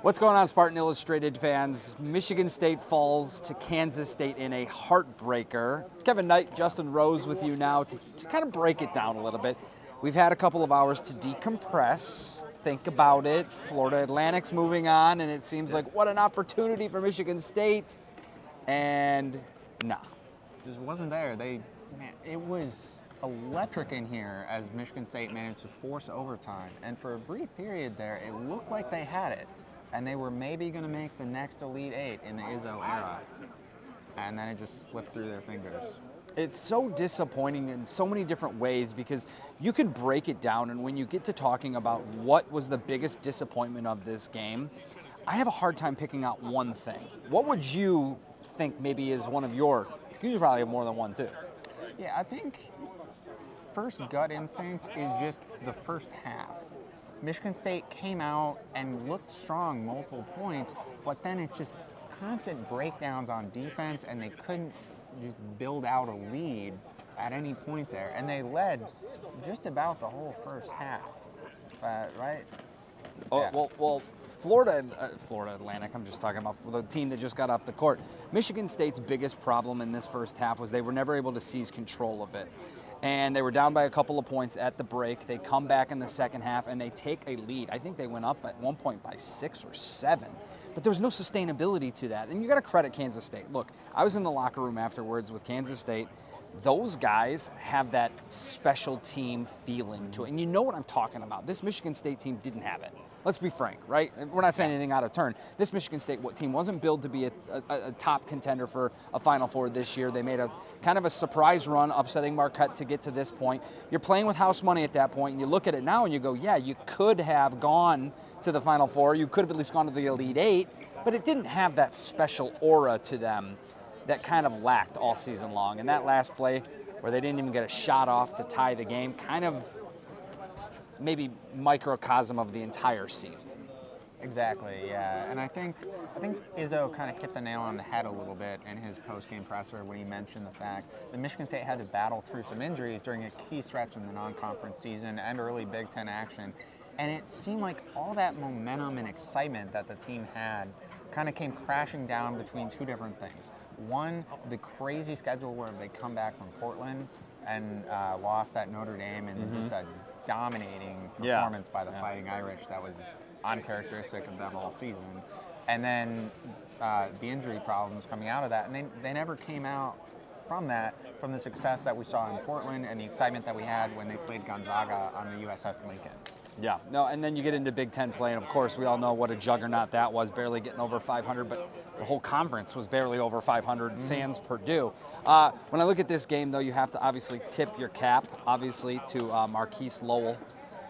What's going on, Spartan Illustrated fans? Michigan State falls to Kansas State in a heartbreaker. Kevin Knight, Justin Rose with you now to kind of break it down a little bit. We've had a couple of hours to decompress, think about it. Florida Atlantic's moving on, and it seems like what an opportunity for Michigan State. And nah. Just wasn't there. It was electric in here as Michigan State managed to force overtime. And for a brief period there, it looked like they had it. And they were maybe going to make the next Elite Eight in the Izzo era. And then it just slipped through their fingers. It's so disappointing in so many different ways because you can break it down, and when you get to talking about what was the biggest disappointment of this game, I have a hard time picking out one thing. What would you think maybe is one of your, you probably have more than one too. Yeah, I think first gut instinct is just the first half. Michigan State came out and looked strong multiple points, but then it's just constant breakdowns on defense, and they couldn't just build out a lead at any point there. And they led just about the whole first half, right? Oh, Yeah. well, Florida Atlantic, I'm just talking about for the team that just got off the court. Michigan State's biggest problem in this first half was they were never able to seize control of it. And they were down by a couple of points at the break. They come back in the second half and they take a lead. I think they went up at one point by 6 or 7. But there was no sustainability to that. And you got to credit Kansas State. Look, I was in the locker room afterwards with Kansas State. Those guys have that special team feeling to it. And you know what I'm talking about. This Michigan State team didn't have it. Let's be frank, right? We're not saying anything out of turn. This Michigan State team wasn't built to be a top contender for a Final Four this year. They made a kind of a surprise run, upsetting Marquette to get to this point. You're playing with house money at that point, and you look at it now and you go, yeah, you could have gone to the Final Four. You could have at least gone to the Elite Eight, but it didn't have that special aura to them that kind of lacked all season long. And that last play where they didn't even get a shot off to tie the game, kind of maybe microcosm of the entire season. Exactly, yeah. And I think Izzo kind of hit the nail on the head a little bit in his post-game presser when he mentioned the fact that Michigan State had to battle through some injuries during a key stretch in the non-conference season and early Big Ten action. And it seemed like all that momentum and excitement that the team had kind of came crashing down between two different things. One, the crazy schedule where they come back from Portland and lost at Notre Dame, and just a dominating performance by the Fighting Irish that was uncharacteristic of them all season. And then the injury problems coming out of that, and they never came out from that, from the success that we saw in Portland and the excitement that we had when they played Gonzaga on the USS Lincoln. Yeah, no, and then you get into Big Ten play, and of course we all know what a juggernaut that was, barely getting over 500, but the whole conference was barely over 500, sans Purdue. When I look at this game, though, you have to obviously tip your cap, obviously, to Marquis Lowell.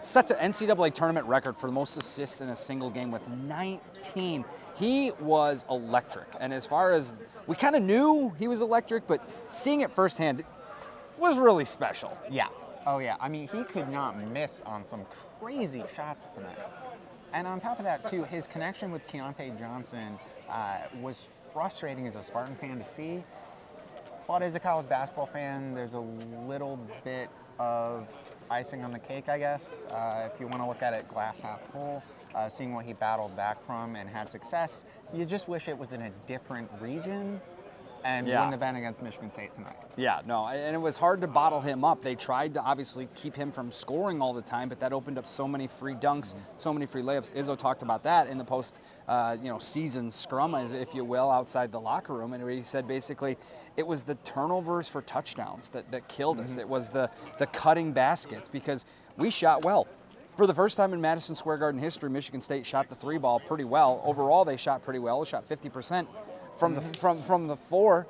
Set an NCAA tournament record for the most assists in a single game with 19. He was electric, and as far as, we kind of knew he was electric, but seeing it firsthand was really special. Yeah. Oh, yeah. I mean, he could not miss on some crazy shots tonight. And on top of that, too, his connection with Keontae Johnson was frustrating as a Spartan fan to see. But as a college basketball fan, there's a little bit of icing on the cake, I guess, if you want to look at it glass half full, seeing what he battled back from and had success. You just wish it was in a different region and wouldn't have been against Michigan State tonight. Yeah, no, and it was hard to bottle him up. They tried to obviously keep him from scoring all the time, but that opened up so many free dunks, so many free layups. Izzo talked about that in the post, season scrum, if you will, outside the locker room, and he said basically it was the turnovers for touchdowns that killed us. It was the cutting baskets, because we shot well. For the first time in Madison Square Garden history, Michigan State shot the three ball pretty well. Overall, they shot pretty well. They shot 50%. From the floor,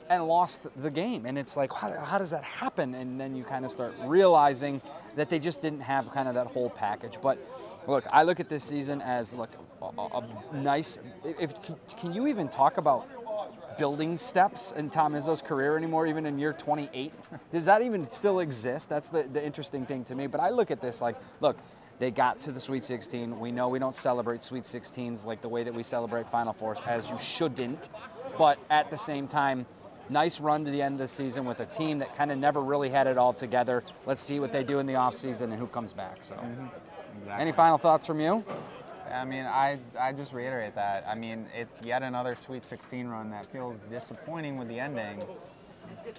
and lost the game. And it's like, how does that happen? And then you kind of start realizing that they just didn't have kind of that whole package. But look, I look at this season as a nice. Can you even talk about building steps in Tom Izzo's career anymore, even in year 28? Does that even still exist? That's the interesting thing to me. But I look at this like, look, they got to the Sweet 16. We know we don't celebrate Sweet 16s like the way that we celebrate Final Fours, as you shouldn't. But at the same time, nice run to the end of the season with a team that kind of never really had it all together. Let's see what they do in the offseason and who comes back. So, Exactly. Any final thoughts from you? I mean, I just reiterate that. I mean, it's yet another Sweet 16 run that feels disappointing with the ending,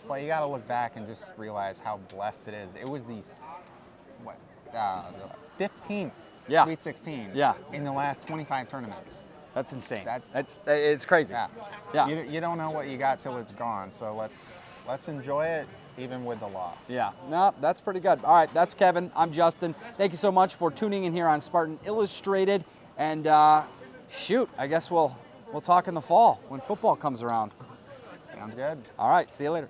but you got to look back and just realize how blessed it is. It was the 15th Yeah. Sweet 16 Yeah. in the last 25 tournaments. That's insane. That's It's crazy. Yeah. Yeah. You don't know what you got till it's gone. So let's enjoy it even with the loss. Yeah, no, that's pretty good. All right, that's Kevin. I'm Justin. Thank you so much for tuning in here on Spartan Illustrated. And shoot, I guess we'll talk in the fall when football comes around. Sounds good. All right, see you later.